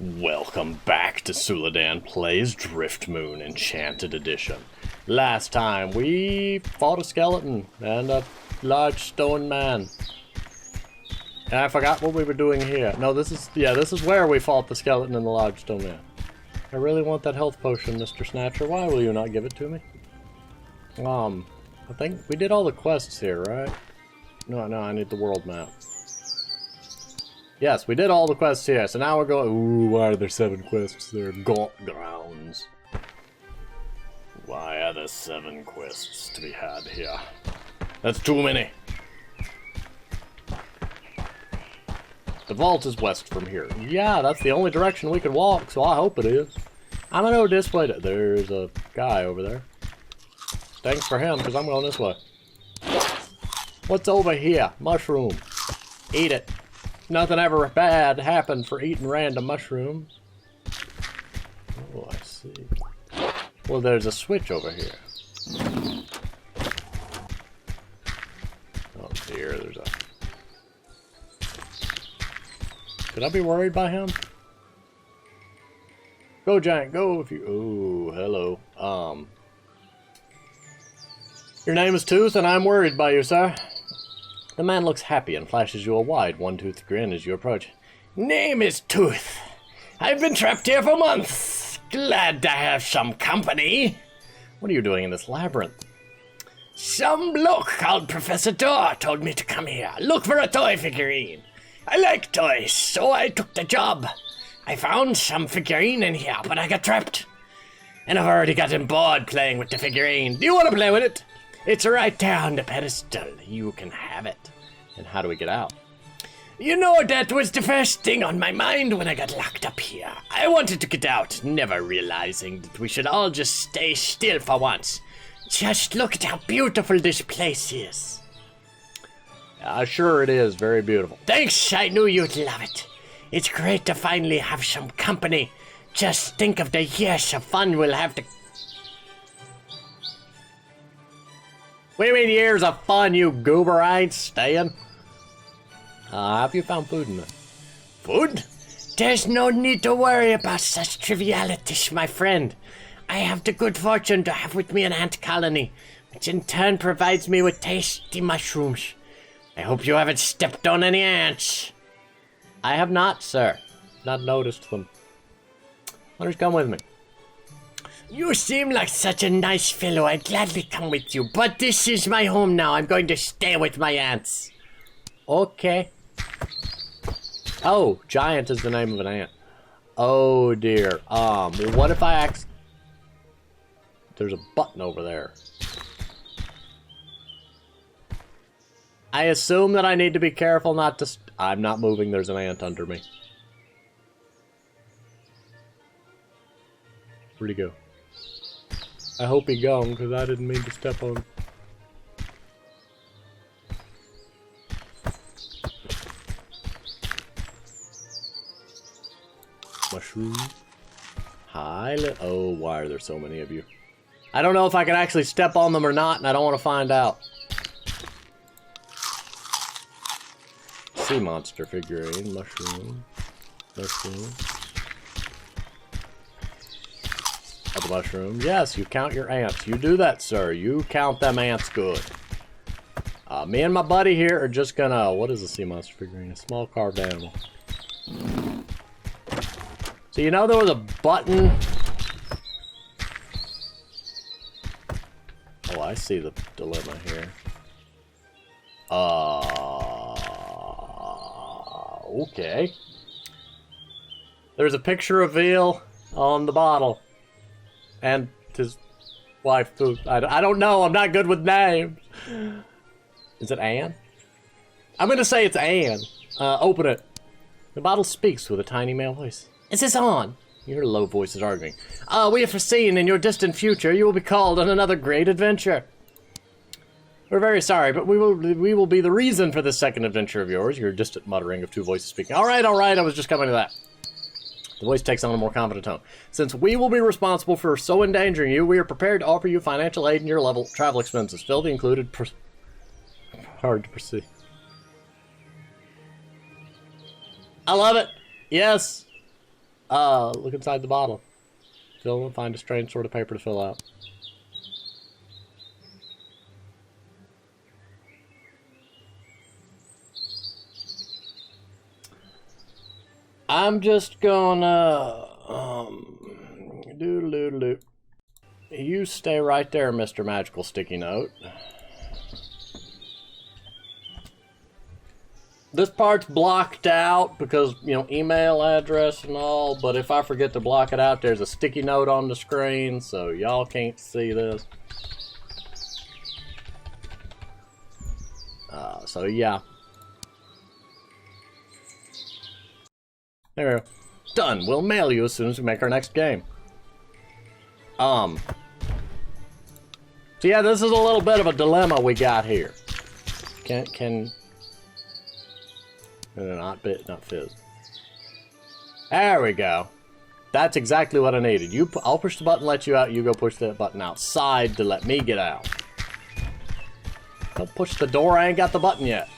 Welcome back to Suladan Plays Driftmoon Enchanted Edition. Last time we fought a skeleton and a large stone man. And I forgot what we were doing here. No, this is where we fought the skeleton and the large stone man. I really want that health potion, Mr. Snatcher. Why will you not give it to me? I think we did all the quests here, right? No, I need the world map. Yes, we did all the quests here, so now we're going... Ooh, why are there 7 quests there? Gaunt Grounds. Why are there 7 quests to be had here? That's too many. The vault is west from here. Yeah, that's the only direction we can walk, so I hope it is. I'm gonna go this way. There's a guy over there. Thanks for him, because I'm going this way. What's over here? Mushroom. Eat it. Nothing ever bad happened for eating random mushrooms. Oh, I see. Well, there's a switch over here. Oh dear, there's a... Could I be worried by him? Go, Giant, go if you... Ooh, hello. Your name is Tooth, and I'm worried by you, sir. The man looks happy and flashes you a wide, one-toothed grin as you approach. Name is Tooth. I've been trapped here for months. Glad to have some company. What are you doing in this labyrinth? Some bloke called Professor Dorr told me to come here. Look for a toy figurine. I like toys, so I took the job. I found some figurine in here, but I got trapped. And I've already gotten bored playing with the figurine. Do you want to play with it? It's right there on the pedestal. You can have it. And how do we get out? You know, that was the first thing on my mind when I got locked up here. I wanted to get out, never realizing that we should all just stay still for once. Just look at how beautiful this place is. Sure it is. Very beautiful. Thanks, I knew you'd love it. It's great to finally have some company. Just think of the years of fun we'll have to... What do you mean years of fun, you goober? I ain't staying. Have you found food in there? Food? There's no need to worry about such trivialities, my friend. I have the good fortune to have with me an ant colony, which in turn provides me with tasty mushrooms. I hope you haven't stepped on any ants. I have not, sir. Not noticed them. Why don't you come with me? You seem like such a nice fellow. I'd gladly come with you, but this is my home now. I'm going to stay with my aunts. Okay. Oh, Giant is the name of an ant. Oh dear. What if I There's a button over there. I assume that I need to be careful not to... I'm not moving. There's an ant under me. Where'd he go? I hope he gone, because I didn't mean to step on him. Mushroom. Hi, oh, why are there so many of you? I don't know if I can actually step on them or not, and I don't want to find out. Sea monster figurine, mushroom. Mushroom. The mushroom. Yes, you count your ants. You do that, sir. You count them ants good. Me and my buddy here are just gonna... What is a sea monster figurine? A small carved animal. So you know there was a button... Oh, I see the dilemma here. Okay. There's a picture of veal on the bottle. And his wife, too. I don't know. I'm not good with names. Is it Anne? I'm going to say it's Anne. Open it. The bottle speaks with a tiny male voice. Is this on? You hear low voices arguing. We have foreseen in your distant future you will be called on another great adventure. We're very sorry, but we will be the reason for this second adventure of yours. Your distant muttering of 2 voices speaking. All right. I was just coming to that. The voice takes on a more confident tone. Since we will be responsible for so endangering you, we are prepared to offer you financial aid in your level travel expenses. Fill the included... Hard to proceed. I love it. Yes. Look inside the bottle. Fill and find a strange sort of paper to fill out. I'm just gonna doodle-doodle-doo. You stay right there, Mr. Magical Sticky Note. This part's blocked out because, you know, email address and all, but if I forget to block it out, there's a sticky note on the screen, so y'all can't see this. So yeah. There we go. Done. We'll mail you as soon as we make our next game. So yeah, this is a little bit of a dilemma we got here. Not fizz. There we go. That's exactly what I needed. I'll push the button, let you out. You go push that button outside to let me get out. Don't push the door. I ain't got the button yet.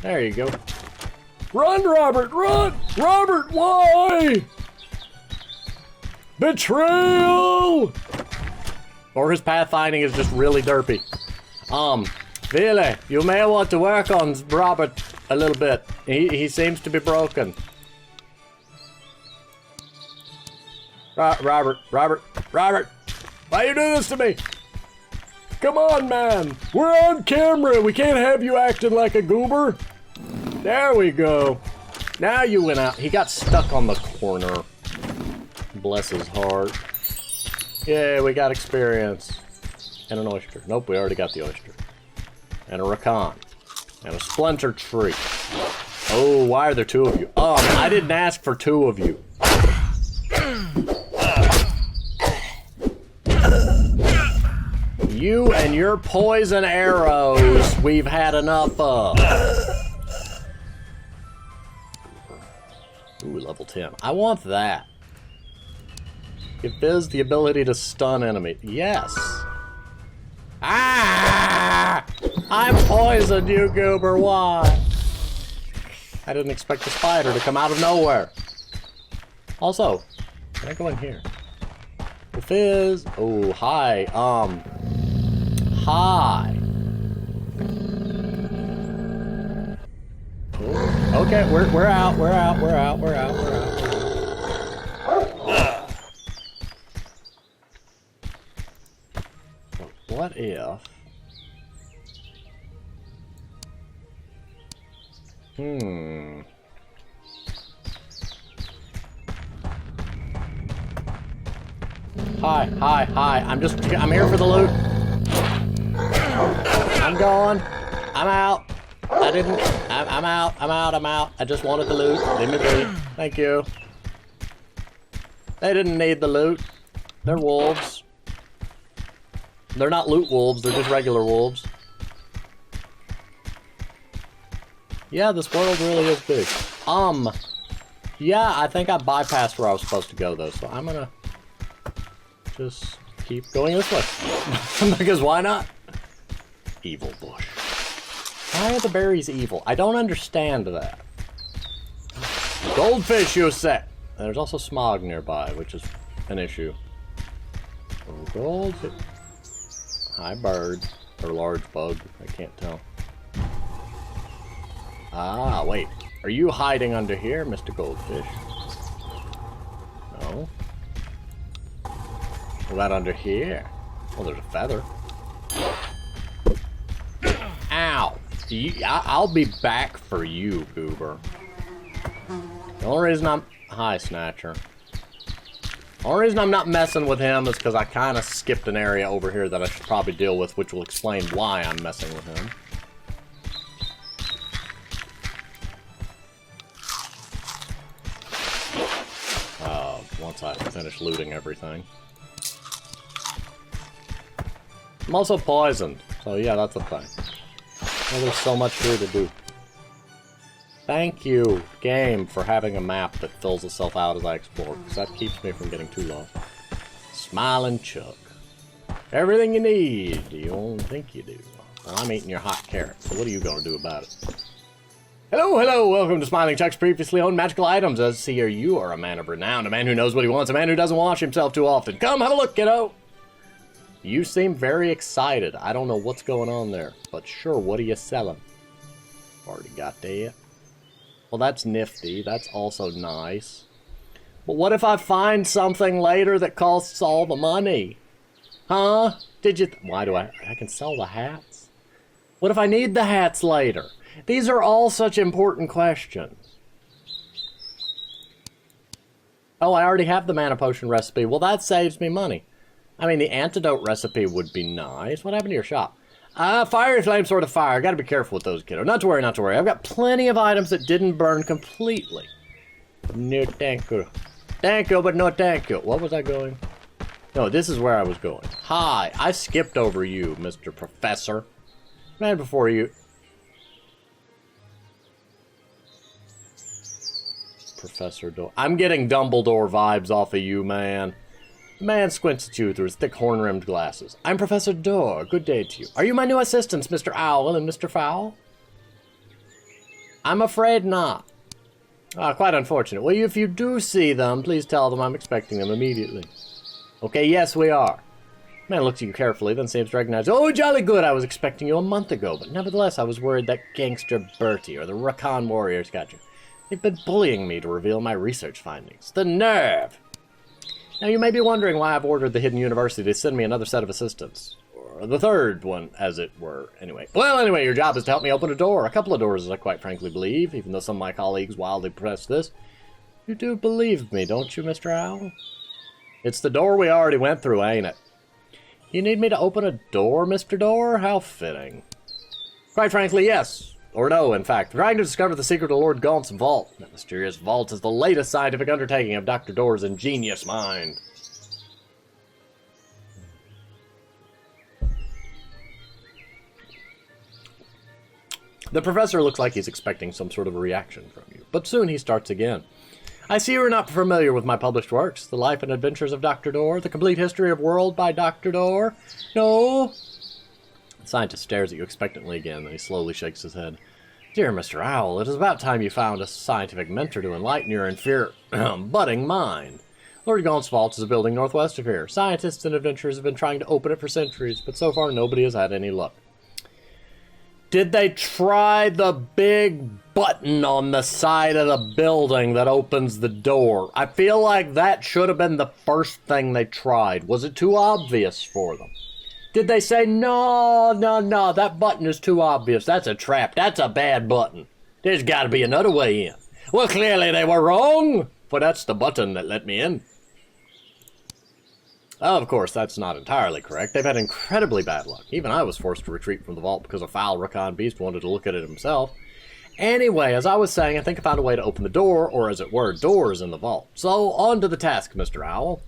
There you go. Run, Robert, run! Robert, why? Betrayal! Or his pathfinding is just really derpy. Really, you may want to work on Robert a little bit. He seems to be broken. Robert, why you do this to me? Come on, man. We're on camera. We can't have you acting like a goober. There we go. Now you went out. He got stuck on the corner. Bless his heart. Yeah, we got experience. And an oyster. Nope, we already got the oyster. And a rakan. And a splinter tree. Oh, why are there two of you? I didn't ask for two of you. You and your poison arrows, we've had enough of. Ooh, level 10. I want that. Give Biz the ability to stun enemy. Yes. Ah! I'm poisoned, you goober. Why? I didn't expect the spider to come out of nowhere. Also, can I go in here? The Fizz. Oh, hi. Hi. Oh, okay, we're out. What if? Hi. I'm here for the loot. I'm going. I'm out. I'm out. I just wanted the loot. Leave me be. Thank you. They didn't need the loot. They're wolves. They're not loot wolves, they're just regular wolves. Yeah, this world really is big. Yeah, I think I bypassed where I was supposed to go though, so I'm gonna just keep going this way. Because why not? Evil bush. Why are the berries evil? I don't understand that. Goldfish, you say. There's also smog nearby, which is an issue. Oh, goldfish. Hi, bird. Or large bug. I can't tell. Ah, wait. Are you hiding under here, Mr. Goldfish? No. What about under here? Oh, there's a feather. Ow! I'll be back for you, goober. The only reason I'm... Hi, Snatcher. The only reason I'm not messing with him is because I kind of skipped an area over here that I should probably deal with, which will explain why I'm messing with him. Once I finish looting everything. I'm also poisoned, so yeah, that's a thing. Oh, there's so much here to do. Thank you, game, for having a map that fills itself out as I explore, because that keeps me from getting too lost. Smiling Chuck. Everything you need. You don't think you do. Well, I'm eating your hot carrot, so what are you going to do about it? Hello, hello, welcome to Smiling Chuck's previously owned magical items. As see here, you are a man of renown, a man who knows what he wants, a man who doesn't wash himself too often. Come, have a look, kiddo. You seem very excited. I don't know what's going on there, but sure, what are you selling? Already got that. Well, that's nifty. That's also nice. But what if I find something later that costs all the money? Huh? Did you... Why do I can sell the hats? What if I need the hats later? These are all such important questions. Oh, I already have the mana potion recipe. Well, that saves me money. I mean, the antidote recipe would be nice. What happened to your shop? Fiery flame, sword of fire. Gotta be careful with those, kiddo. Not to worry, not to worry. I've got plenty of items that didn't burn completely. No thank you. Thank you, but no thank you. What was I going? No, this is where I was going. Hi, I skipped over you, Mr. Professor. Man, before you... Professor Door. I'm getting Dumbledore vibes off of you, man. The man squints at you through his thick horn-rimmed glasses. I'm Professor Door. Good day to you. Are you my new assistants, Mr. Owl and Mr. Fowl? I'm afraid not. Quite unfortunate. Well, if you do see them, please tell them I'm expecting them immediately. Okay, yes, we are. Man looks at you carefully, then seems to recognize, oh, jolly good, I was expecting you a month ago, but nevertheless, I was worried that gangster Bertie or the Rakan warriors got you. They've been bullying me to reveal my research findings. The nerve! Now, you may be wondering why I've ordered the Hidden University to send me another set of assistants. Or the third one, as it were. Anyway, your job is to help me open a door. A couple of doors, as I quite frankly believe, even though some of my colleagues wildly press this. You do believe me, don't you, Mr. Owl? It's the door we already went through, ain't it? You need me to open a door, Mr. Door? How fitting. Quite frankly, yes. Or no, in fact. Trying to discover the secret of Lord Gaunt's vault. That mysterious vault is the latest scientific undertaking of Dr. Door's ingenious mind. The professor looks like he's expecting some sort of a reaction from you, but soon he starts again. I see you are not familiar with my published works, The Life and Adventures of Dr. Door, The Complete History of World by Dr. Door. No? The scientist stares at you expectantly again, then he slowly shakes his head. Dear Mr. Owl, it is about time you found a scientific mentor to enlighten your budding mind. Lord Gaunt's vault is a building northwest of here. Scientists and adventurers have been trying to open it for centuries, but so far nobody has had any luck. Did they try the big button on the side of the building that opens the door? I feel like that should have been the first thing they tried. Was it too obvious for them? Did they say, no, that button is too obvious. That's a trap. That's a bad button. There's got to be another way in. Well, clearly they were wrong, for that's the button that let me in. Of course, that's not entirely correct. They've had incredibly bad luck. Even I was forced to retreat from the vault because a foul Rakan beast wanted to look at it himself. Anyway, as I was saying, I think I found a way to open the door, or as it were, doors in the vault. So, on to the task, Mr. Owl.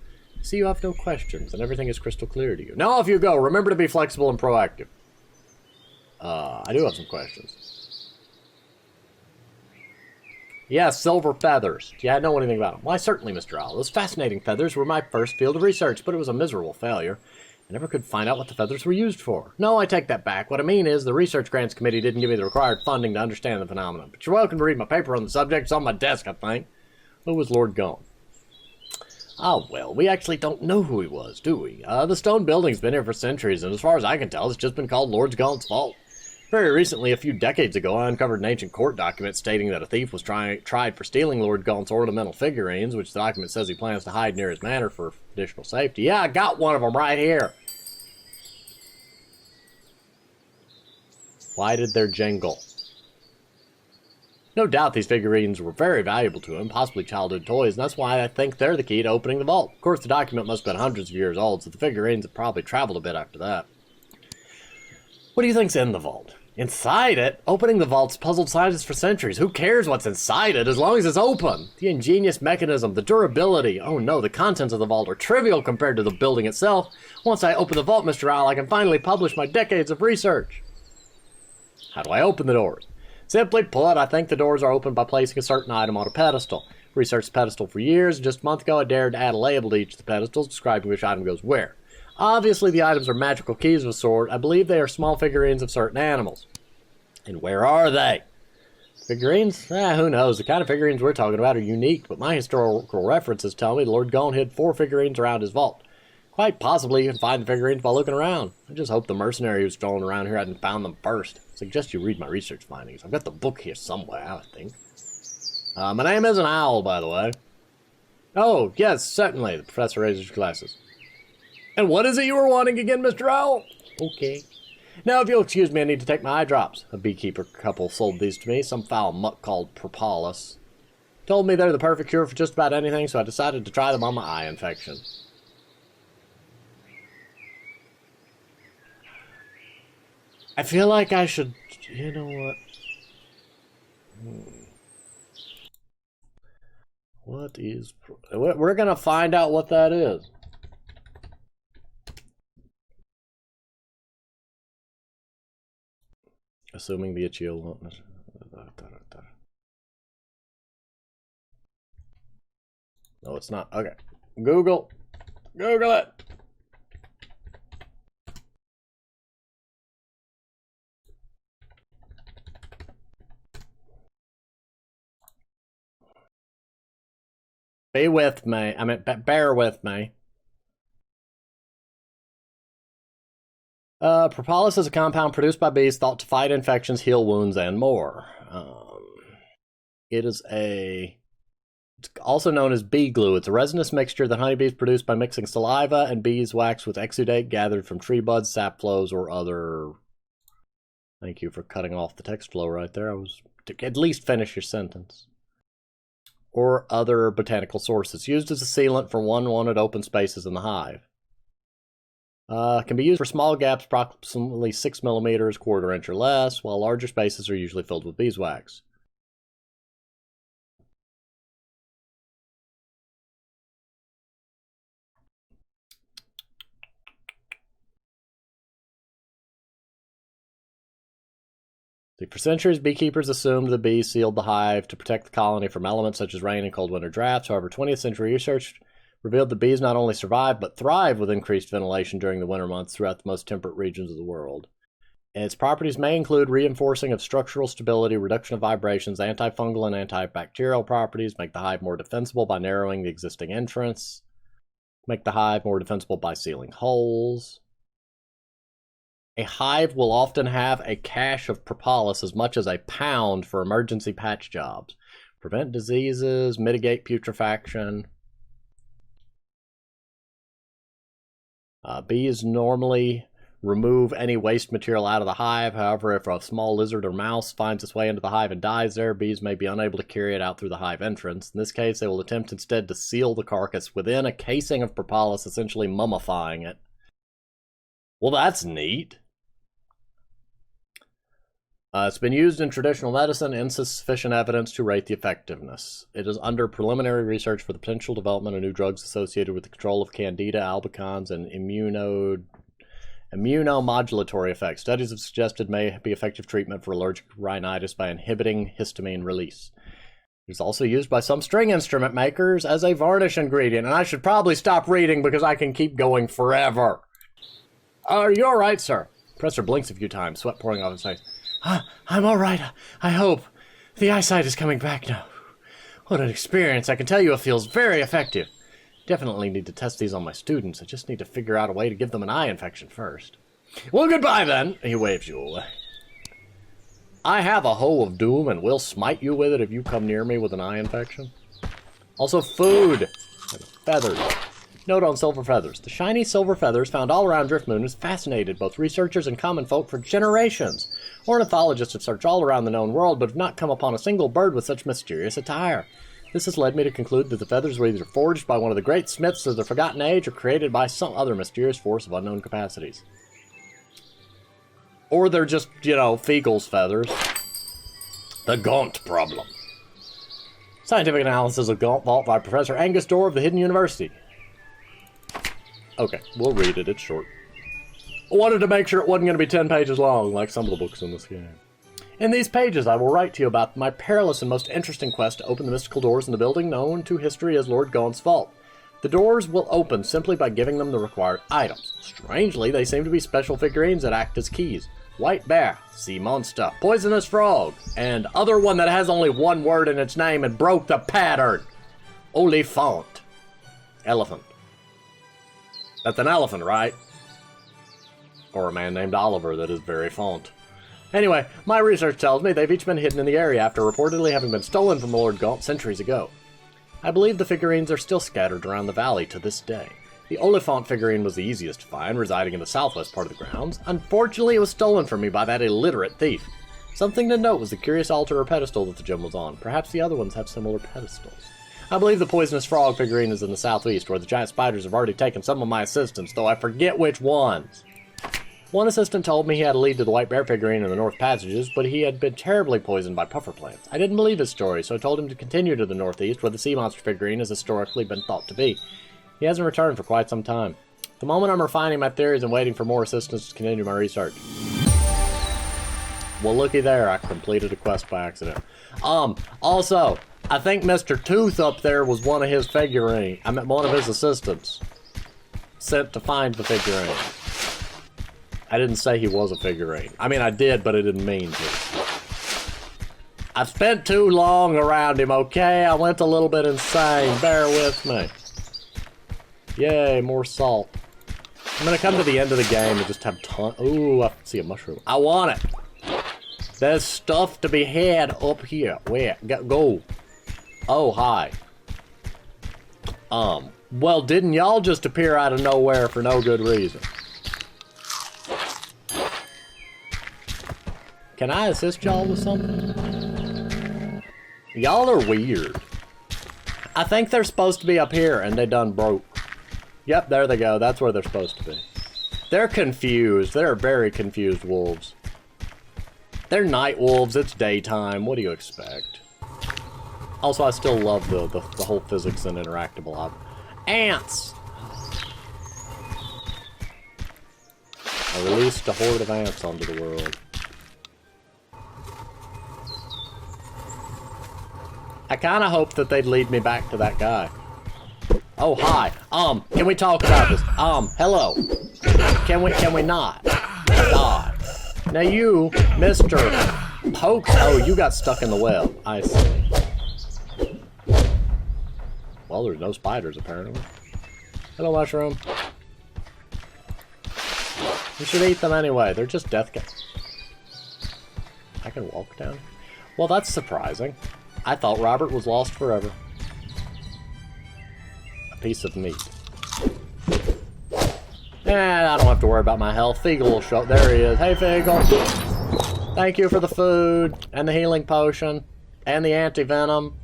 See, you have no questions, and everything is crystal clear to you. Now off you go. Remember to be flexible and proactive. I do have some questions. Yes, silver feathers. Do you know anything about them? Why, certainly, Mr. Owl. Those fascinating feathers were my first field of research, but it was a miserable failure. I never could find out what the feathers were used for. No, I take that back. What I mean is the Research Grants Committee didn't give me the required funding to understand the phenomenon. But you're welcome to read my paper on the subject. It's on my desk, I think. Who was Lord Gaunt? Oh, well, we actually don't know who he was, do we? The stone building's been here for centuries, and as far as I can tell, it's just been called Lord Gaunt's Vault. Very recently, a few decades ago, I uncovered an ancient court document stating that a thief was tried for stealing Lord Gaunt's ornamental figurines, which the document says he plans to hide near his manor for additional safety. Yeah, I got one of them right here. Why did there jangle? No doubt these figurines were very valuable to him, possibly childhood toys, and that's why I think they're the key to opening the vault. Of course, the document must have been hundreds of years old, so the figurines have probably traveled a bit after that. What do you think's in the vault? Inside it? Opening the vault's puzzled scientists for centuries. Who cares what's inside it, as long as it's open? The ingenious mechanism, the durability. Oh no, the contents of the vault are trivial compared to the building itself. Once I open the vault, Mr. Owl, I can finally publish my decades of research. How do I open the doors? Simply put, I think the doors are opened by placing a certain item on a pedestal. Researched the pedestal for years, and just a month ago I dared to add a label to each of the pedestals describing which item goes where. Obviously, the items are magical keys of a sort. I believe they are small figurines of certain animals. And where are they? Figurines? Who knows? The kind of figurines we're talking about are unique, but my historical references tell me Lord Gaunt hid 4 figurines around his vault. Quite possibly you can find the figurines by looking around. I just hope the mercenary who's strolling around here hadn't found them first. I suggest you read my research findings. I've got the book here somewhere, I think. My name is an owl, by the way. Oh, yes, certainly. The professor raises his glasses. And what is it you were wanting again, Mr. Owl? Okay. Now, if you'll excuse me, I need to take my eye drops. A beekeeper couple sold these to me, some foul muck called propolis. Told me they're the perfect cure for just about anything, so I decided to try them on my eye infection. I feel like I should... You know what? What is... We're gonna find out what that is. Assuming the itchy won't... No, it's not. Okay. Google. Google it. Be with me. I mean, bear with me. Propolis is a compound produced by bees thought to fight infections, heal wounds, and more. It is it's also known as bee glue. It's a resinous mixture that honeybees produce by mixing saliva and beeswax with exudate gathered from tree buds, sap flows, or other... Thank you for cutting off the text flow right there. I was to at least finish your sentence. Or other botanical sources. Used as a sealant for unwanted open spaces in the hive. Can be used for small gaps approximately 6 millimeters, quarter inch or less, while larger spaces are usually filled with beeswax. For centuries, beekeepers assumed the bees sealed the hive to protect the colony from elements such as rain and cold winter drafts. However, 20th century research revealed that bees not only survive but thrive with increased ventilation during the winter months throughout the most temperate regions of the world. And its properties may include reinforcing of structural stability, reduction of vibrations, antifungal and antibacterial properties, make the hive more defensible by narrowing the existing entrance, make the hive more defensible by sealing holes. A hive will often have a cache of propolis as much as a pound for emergency patch jobs. Prevent diseases, mitigate putrefaction. Bees normally remove any waste material out of the hive. However, if a small lizard or mouse finds its way into the hive and dies there, bees may be unable to carry it out through the hive entrance. In this case, they will attempt instead to seal the carcass within a casing of propolis, essentially mummifying it. Well, that's neat. It's been used in traditional medicine, insufficient evidence to rate the effectiveness. It is under preliminary research for the potential development of new drugs associated with the control of candida albicans and immunomodulatory effects. Studies have suggested may be effective treatment for allergic rhinitis by inhibiting histamine release. It's also used by some string instrument makers as a varnish ingredient, and I should probably stop reading because I can keep going forever. Are you all right, sir? Professor blinks a few times, sweat pouring off his face. I'm all right, I hope. The eyesight is coming back now. What an experience. I can tell you it feels very effective. Definitely need to test these on my students. I just need to figure out a way to give them an eye infection first. Well, goodbye then. He waves you away. I have a hoe of doom and will smite you with it if you come near me with an eye infection. Also food. Feathers. Note on silver feathers. The shiny silver feathers found all around Driftmoon has fascinated both researchers and common folk for generations. Ornithologists have searched all around the known world, but have not come upon a single bird with such mysterious attire. This has led me to conclude that the feathers were either forged by one of the great smiths of the Forgotten Age or created by some other mysterious force of unknown capacities. Or they're just, you know, Feagle's feathers. The Gaunt problem. Scientific analysis of Gaunt Vault by Professor Angus Dorr of the Hidden University. Okay, we'll read it. It's short. I wanted to make sure it wasn't going to be 10 pages long, like some of the books in this game. In these pages, I will write to you about my perilous and most interesting quest to open the mystical doors in the building known to history as Lord Gaunt's Vault. The doors will open simply by giving them the required items. Strangely, they seem to be special figurines that act as keys. white bear, sea monster, poisonous frog, and other one that has only one word in its name and broke the pattern. Oliphant. Elephant. That's an elephant, right? Or a man named Oliver that is very font. Anyway, my research tells me they've each been hidden in the area after reportedly having been stolen from Lord Gaunt centuries ago. I believe the figurines are still scattered around the valley to this day. The Oliphant figurine was the easiest to find, residing in the southwest part of the grounds. Unfortunately, it was stolen from me by that illiterate thief. Something to note was the curious altar or pedestal that the gem was on. Perhaps the other ones have similar pedestals. I believe the poisonous frog figurine is in the southeast, where the giant spiders have already taken some of my assistants, though I forget which ones. One assistant told me he had a lead to the white bear figurine in the north passages, but he had been terribly poisoned by puffer plants. I didn't believe his story, so I told him to continue to the northeast, where the sea monster figurine has historically been thought to be. He hasn't returned for quite some time. At the moment, I'm refining my theories and waiting for more assistance to continue my research. Well, looky there, I completed a quest by accident. Also, I think Mr. Tooth up there was one of his figurines. I mean, one of his assistants. Sent to find the figurine. I didn't say he was a figurine. I mean, I did, but I didn't mean to. I've spent too long around him, okay? I went a little bit insane. Bear with me. Yay, more salt. I'm gonna come to the end of the game and just have ton. Ooh, I see a mushroom. I want it. There's stuff to be had up here. Where? Go. Oh, hi. Well, didn't y'all just appear out of nowhere for no good reason? Can I assist y'all with something? Y'all are weird. I think they're supposed to be up here and they done broke. Yep, there they go. That's where they're supposed to be. They're confused. They're very confused wolves. They're night wolves. It's daytime. What do you expect? Also, I still love the whole physics and interactable. Ants! I released a horde of ants onto the world. I kind of hoped that they'd lead me back to that guy. Oh, hi. Can we talk about this? Hello. Can we not? God. Now you, Mr. Pokes. Oh, you got stuck in the web. I see. Well, there's no spiders, apparently. Hello, mushroom. You should eat them anyway. They're just death guys. I can walk down. Well, that's surprising. I thought Robert was lost forever. A piece of meat. I don't have to worry about my health. Feagle will show up. There he is. Hey, Feagle. Thank you for the food, and the healing potion, and the anti-venom,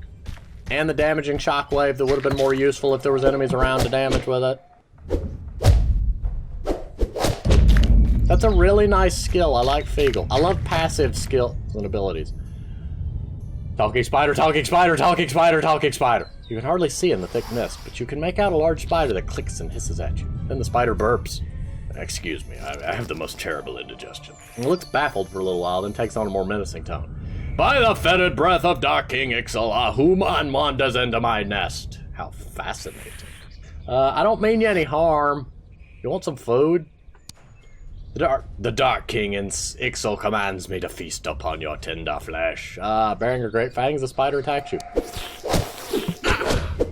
and the damaging shockwave that would have been more useful if there was enemies around to damage with it. That's a really nice skill. I like Feagle. I love passive skills and abilities. Talking spider, talking spider, talking spider, talking spider. You can hardly see in the thick mist, but you can make out a large spider that clicks and hisses at you. Then the spider burps. Excuse me, I have the most terrible indigestion. It looks baffled for a little while, then takes on a more menacing tone. By the fetid breath of Dark King Ixalah, human wanders into my nest. How fascinating. I don't mean you any harm. You want some food? The Dark King Ixal commands me to feast upon your tender flesh. Bearing your great fangs, the spider attacks you.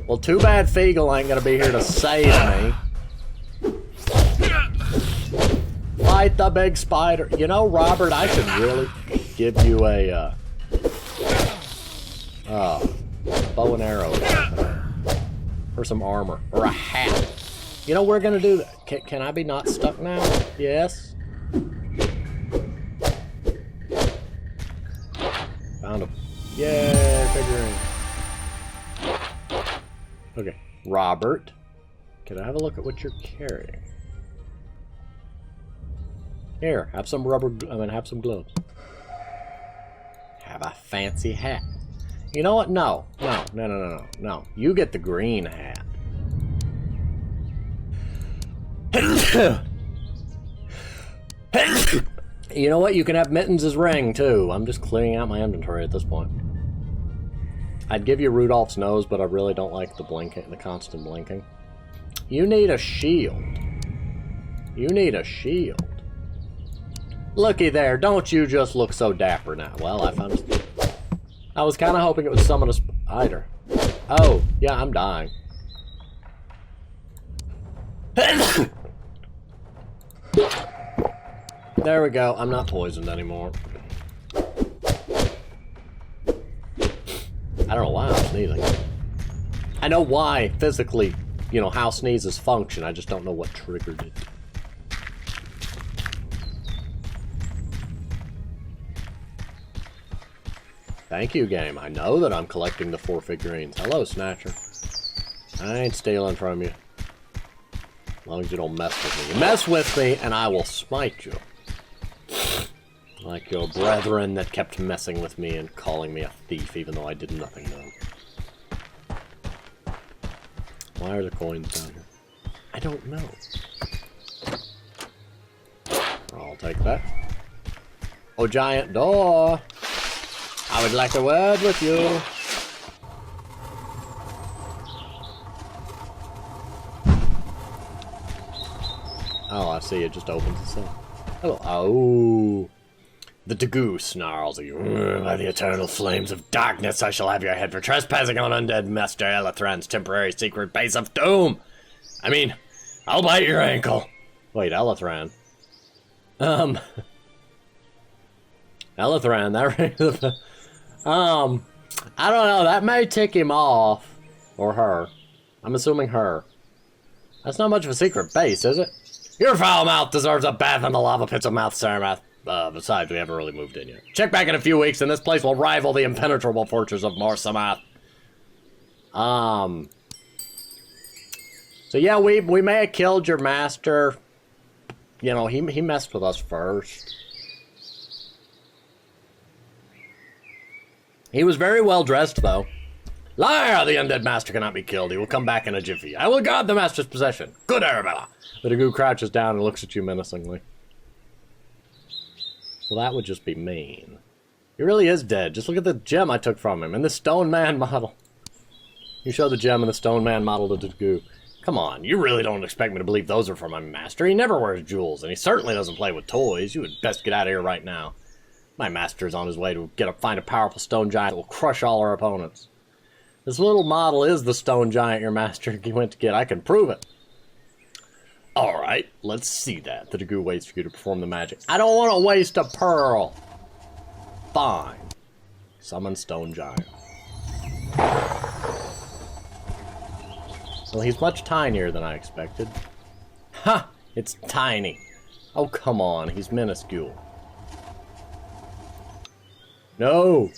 Well, too bad Feagle ain't gonna be here to save me. Fight the big spider. You know, Robert, I should really give you a, bow and arrow. Or some armor. Or a hat. You know, we're gonna do that. Can I be not stuck now? Yes. Found him. Yay, figurine. Okay, Robert. Can I have a look at what you're carrying? Here, have some have some gloves. Have a fancy hat. You know what? No. You get the green hat. You know what? You can have Mittens' ring, too. I'm just clearing out my inventory at this point. I'd give you Rudolph's nose, but I really don't like the blinking, the constant blinking. You need a shield. You need a shield. Looky there, don't you just look so dapper now. Well, I found a... I was kind of hoping it would summon a spider. Oh, yeah, I'm dying. There we go, I'm not poisoned anymore. I don't know why I'm sneezing. I know why, physically, you know, how sneezes function. I just don't know what triggered it. Thank you, game. I know that I'm collecting the 4 figurines. Hello, Snatcher. I ain't stealing from you. As long as you don't mess with me. You mess with me, and I will smite you. Like your brethren that kept messing with me and calling me a thief, even though I did nothing to them. Why are there coins down here? I don't know. I'll take that. Oh, giant door! I would like a word with you. Oh, I see. It just opens itself. Hello. Oh. The Dagoo snarls at you. By the eternal flames of darkness, I shall have your head for trespassing on undead Master Elethran's temporary secret base of doom. I mean, I'll bite your ankle. Wait, Elethran. Elethran, that rings a bell. I don't know. That may tick him off. Or her. I'm assuming her. That's not much of a secret base, is it? Your foul mouth deserves a bath in the lava pits of Mouth Saramath. Besides, we haven't really moved in yet. Check back in a few weeks, and this place will rival the impenetrable fortress of Mor Samath. So yeah, we may have killed your master. You know, he messed with us first. He was very well dressed, though. Liar! The undead master cannot be killed. He will come back in a jiffy. I will guard the master's possession. Good, Arabella. The Dagoo crouches down and looks at you menacingly. Well, that would just be mean. He really is dead. Just look at the gem I took from him and the Stone Man model. You show the gem and the Stone Man model to Dagoo. Come on, you really don't expect me to believe those are from my master. He never wears jewels, and he certainly doesn't play with toys. You would best get out of here right now. My master is on his way to find a powerful stone giant that will crush all our opponents. This little model is the stone giant your master went to get. I can prove it. Alright, let's see that. The Dagoo waits for you to perform the magic. I don't want to waste a pearl. Fine. Summon stone giant. Well, he's much tinier than I expected. Ha! It's tiny. Oh, come on. He's minuscule. No!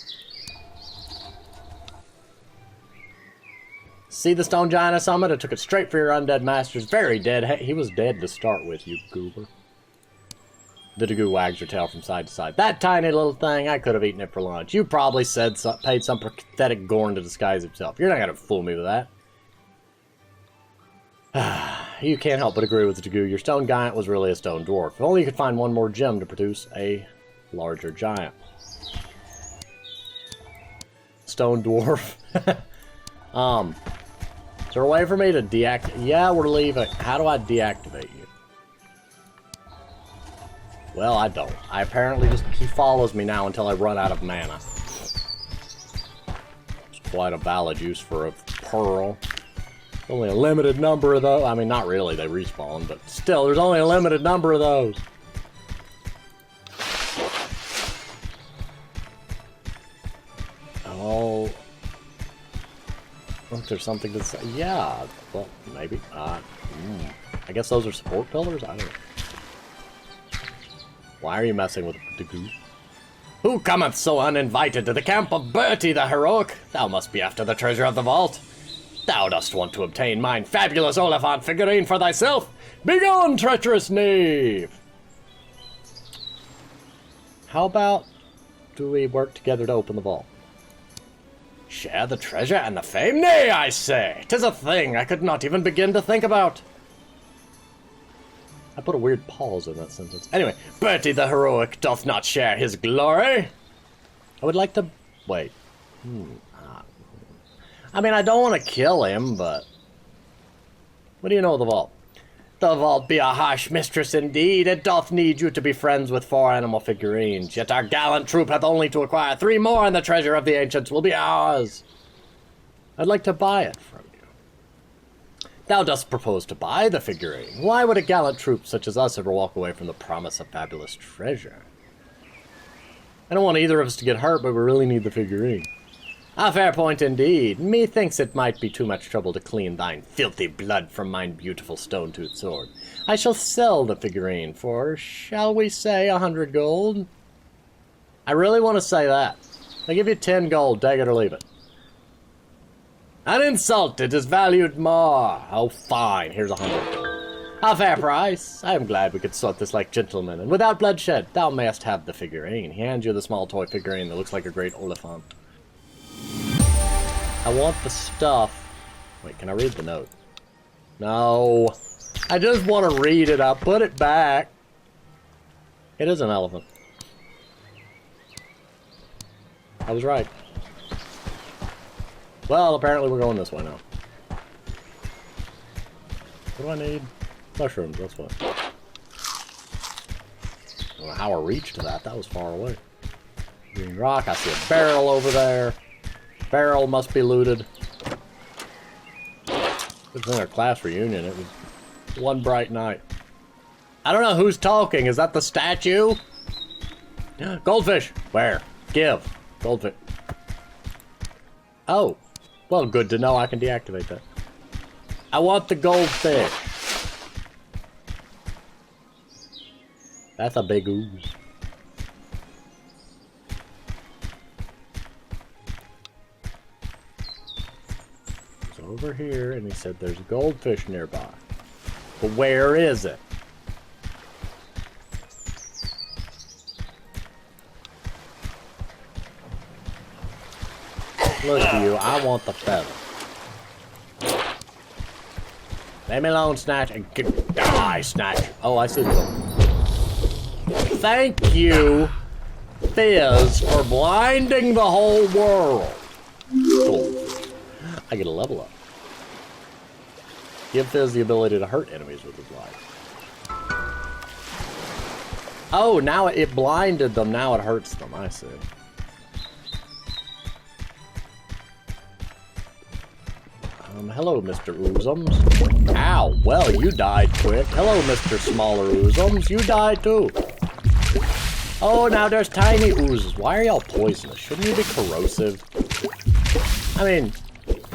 See the stone giant I summoned? I took it straight for your undead master's very dead. Hey, he was dead to start with, you goober. The Dagoo wags her tail from side to side. That tiny little thing, I could have eaten it for lunch. You probably paid some pathetic Gorn to disguise himself. You're not going to fool me with that. You can't help but agree with the Dagoo. Your stone giant was really a stone dwarf. If only you could find one more gem to produce a larger giant. Stone dwarf. Is there a way for me to deactivate? Yeah, we're leaving. How do I deactivate you? Well, I don't. I apparently he follows me now until I run out of mana. It's quite a valid use for a pearl. Only a limited number of those. I mean, not really, they respawn, but still, there's only a limited number of those. Oh. Look, there's something to say. Yeah, well, maybe. I guess those are support pillars? I don't know. Why are you messing with the Dagoo? Who cometh so uninvited to the camp of Bertie the heroic? Thou must be after the treasure of the vault. Thou dost want to obtain mine fabulous Oliphant figurine for thyself. Begone, treacherous knave! How about do we work together to open the vault? Share the treasure and the fame? Nay, I say! 'Tis a thing I could not even begin to think about. I put a weird pause in that sentence. Anyway, Bertie the heroic doth not share his glory. I would like to... Wait. I mean, I don't want to kill him, but... What do you know of the vault? The vault be a harsh mistress indeed. It doth need you to be friends with 4 animal figurines. Yet our gallant troop hath only to acquire 3 more, and the treasure of the ancients will be ours. I'd like to buy it from you. Thou dost propose to buy the figurine. Why would a gallant troop such as us ever walk away from the promise of fabulous treasure? I don't want either of us to get hurt, but we really need the figurine. A fair point indeed. Methinks it might be too much trouble to clean thine filthy blood from mine beautiful stone-toothed sword. I shall sell the figurine for, shall we say, 100 gold? I really want to say that. I give you 10 gold, take it or leave it. An insult, it is valued more. Oh, fine, here's 100 gold. A fair price. I am glad we could sort this like gentlemen, and without bloodshed. Thou mayst have the figurine. He hands you the small toy figurine that looks like a great Oliphant. I want the stuff. Wait, can I read the note? No. I just want to read it. I'll put it back. It is an elephant. I was right. Well, apparently we're going this way now. What do I need? Mushrooms, that's what. I don't know how I reached that. That was far away. Green rock. I see a barrel over there. Barrel must be looted. Good thing our class reunion. It was one bright night. I don't know who's talking. Is that the statue? Goldfish. Where? Give. Goldfish. Oh. Well, good to know. I can deactivate that. I want the goldfish. That's a big ooze. It's over here, and he said there's a goldfish nearby. But where is it? Look at you, I want the feather. Leave me alone, Snatch, and die, Snatch. Oh, I see the gold. Thank you, Fizz, for blinding the whole world. Goldfish. I get a level up. Give Fizz the ability to hurt enemies with his life. Oh, now it blinded them, now it hurts them, I see. Hello, Mr. Oozums. Ow, well, you died quick. Hello, Mr. Smaller Oozums. You died too. Oh, now there's tiny oozes. Why are y'all poisonous? Shouldn't you be corrosive? I mean,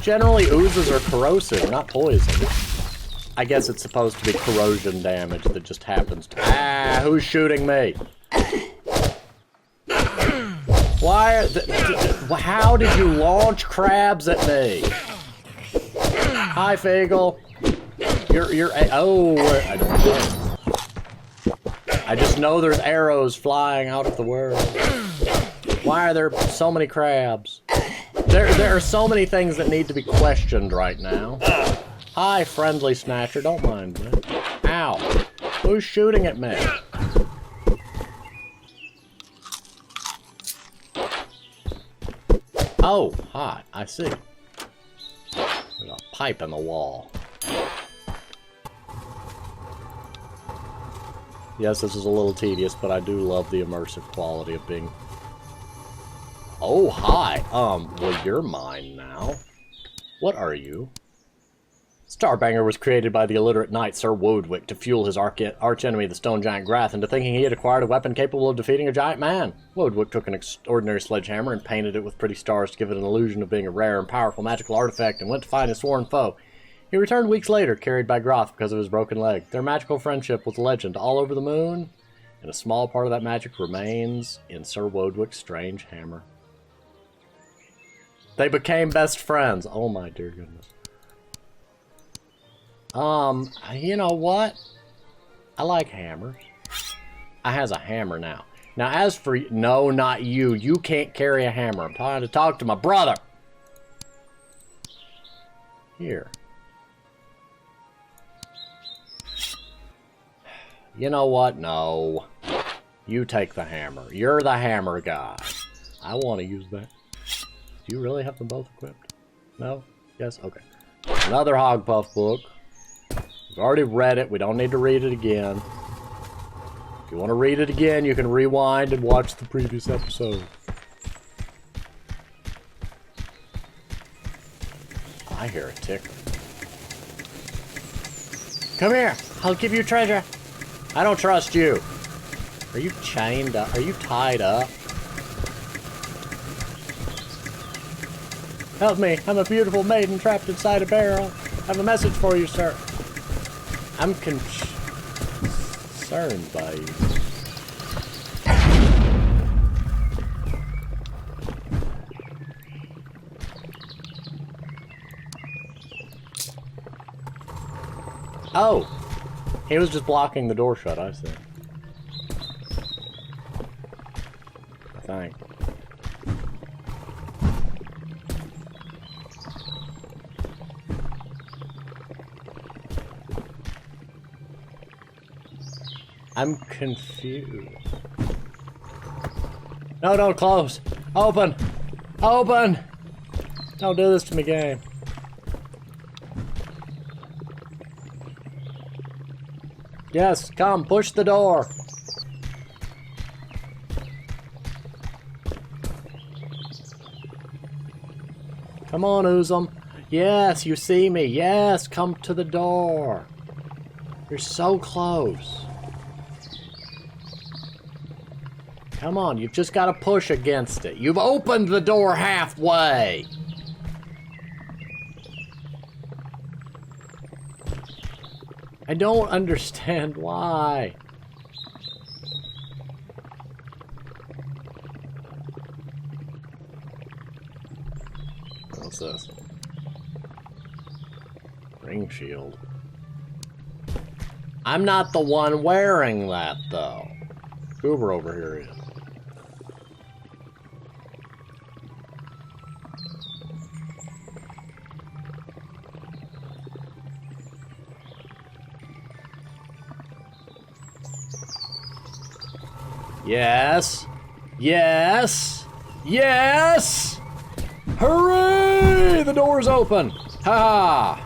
generally oozes are corrosive, not poison. I guess it's supposed to be corrosion damage that just happens to... Ah, who's shooting me? Why? How did you launch crabs at me? Hi, Fagel. You're. Oh, I don't know. I just know there's arrows flying out of the world. Why are there so many crabs? There are so many things that need to be questioned right now. Hi, friendly Snatcher. Don't mind me. Ow. Who's shooting at me? Oh, hi. I see. There's a pipe in the wall. Yes, this is a little tedious, but I do love the immersive quality of being... Oh, hi. Well, you're mine now. What are you? Starbanger was created by the illiterate knight Sir Woodwick to fuel his arch-enemy, the stone giant Grath, into thinking he had acquired a weapon capable of defeating a giant man. Woodwick took an extraordinary sledgehammer and painted it with pretty stars to give it an illusion of being a rare and powerful magical artifact, and went to find his sworn foe. He returned weeks later, carried by Groth because of his broken leg. Their magical friendship was a legend all over the moon, and a small part of that magic remains in Sir Woodwick's strange hammer. They became best friends. Oh my dear goodness. You know what? I like hammers. I has a hammer now. Now as for... No, not you. You can't carry a hammer. I'm trying to talk to my brother. Here. You know what? No. You take the hammer. You're the hammer guy. I want to use that. Do you really have them both equipped? No? Yes? Okay. Another Hogpuff book. We've already read it. We don't need to read it again. If you want to read it again, you can rewind and watch the previous episode. I hear a ticker. Come here. I'll give you treasure. I don't trust you. Are you chained up? Are you tied up? Help me. I'm a beautiful maiden trapped inside a barrel. I have a message for you, sir. I'm concerned by you. Oh! He was just blocking the door shut, I see. I think. I'm confused. No, don't close. Open! Open! Don't do this to me, game. Yes, come, push the door. Come on, Oozum. Yes, you see me. Yes, come to the door. You're so close. Come on, you've just got to push against it. You've opened the door halfway. I don't understand why. What's this? Ring shield. I'm not the one wearing that, though. Goober over here is. Yes. Yes. Yes. Hooray! The door's open. Ha ha.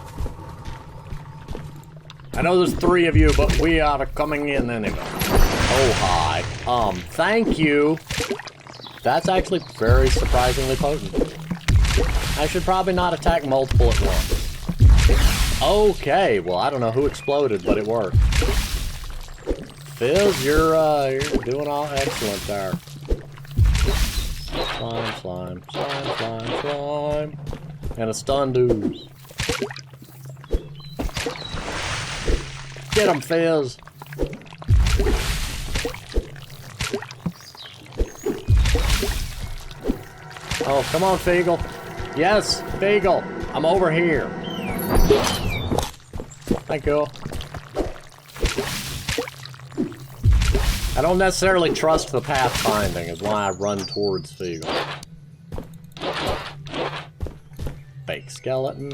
I know there's 3 of you, but we are coming in anyway. Oh hi. Thank you. That's actually very surprisingly potent. I should probably not attack multiple at once. Okay, well I don't know who exploded, but it worked. Fizz, you're doing all excellent there. Slime, slime, slime, slime, slime. And a stunned ooze. Get him, Fizz. Oh, come on, Feagle. Yes, Feagle. I'm over here. Thank you. I don't necessarily trust the pathfinding, is why I run towards Feagle. Fake skeleton.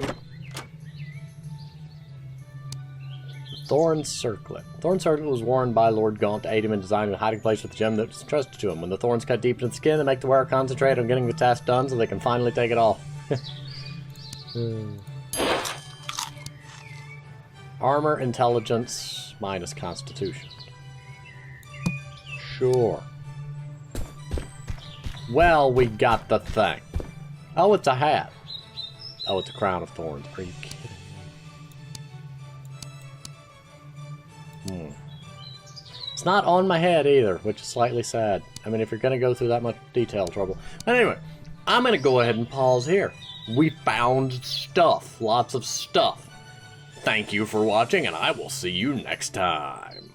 Thorn Circlet. Thorn Circlet was worn by Lord Gaunt to aid him in designing a hiding place with the gem that was entrusted to him. When the thorns cut deep into the skin, they make the wearer concentrate on getting the task done so they can finally take it off. Armor, intelligence, minus constitution. Sure. Well, we got the thing. Oh, it's a hat. Oh, it's a crown of thorns. Are you kidding me? It's not on my head either, which is slightly sad. I mean, if you're going to go through that much detail trouble. But anyway, I'm going to go ahead and pause here. We found stuff. Lots of stuff. Thank you for watching, and I will see you next time.